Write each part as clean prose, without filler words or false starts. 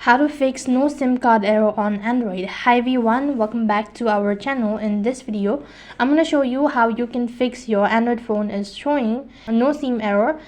How to fix no SIM card error on Android. Hi everyone, welcome back to our channel. In this video, I'm going to show you how you can fix your Android phone is showing a no SIM error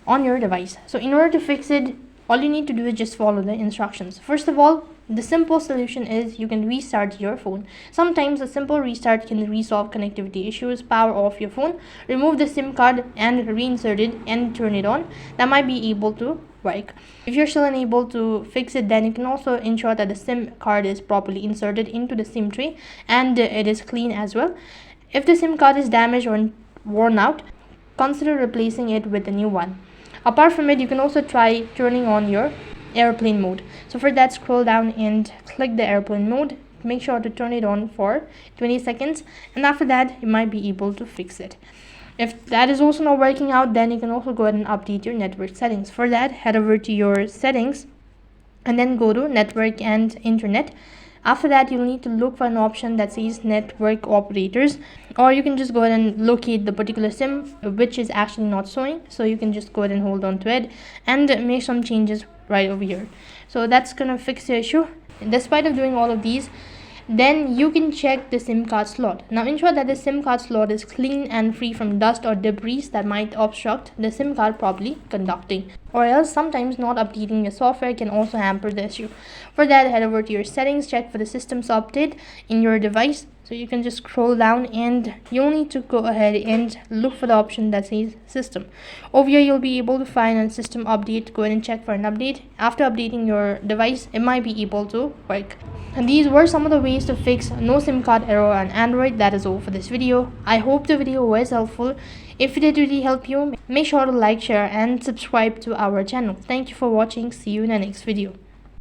on your device. So in order to fix it, all you need to do is just follow the instructions. First of all, the simple solution is you can restart your phone. Sometimes a simple restart can resolve connectivity issues. Power off your phone, remove the SIM card and reinsert it and turn it on. That might be able to work. If you're still unable to fix it, then you can also ensure that the SIM card is properly inserted into the SIM tray and it is clean as well. If the SIM card is damaged or worn out, consider replacing it with a new one. Apart from it, you can also try turning on your airplane mode. So for that, scroll down and click the airplane mode. Make sure to turn it on for 20 seconds, and after that you might be able to fix it. If that is also not working out, then you can also go ahead and update your network settings. For that, head over to your settings and then go to network and internet. After that, you'll need to look for an option that says network operators, or you can just go ahead and locate the particular SIM which is actually not showing. So you can just go ahead and hold on to it and make some changes right over here. So that's gonna fix the issue. Despite of doing all of these, then you can check the SIM card slot. Now ensure that the SIM card slot is clean and free from dust or debris that might obstruct the SIM card properly conducting, or else sometimes not updating your software can also hamper the issue. For that, head over to your settings, check for the systems update in your device. So you can just scroll down and you'll need to go ahead and look for the option that says system. Over here, you'll be able to find a system update. Go ahead and check for an update. After updating your device, it might be able to work. And these were some of the ways to fix no SIM card error on Android. That is all for this video. I hope the video was helpful. If it did really help you, make sure to like, share and subscribe to our channel. Thank you for watching. See you in the next video.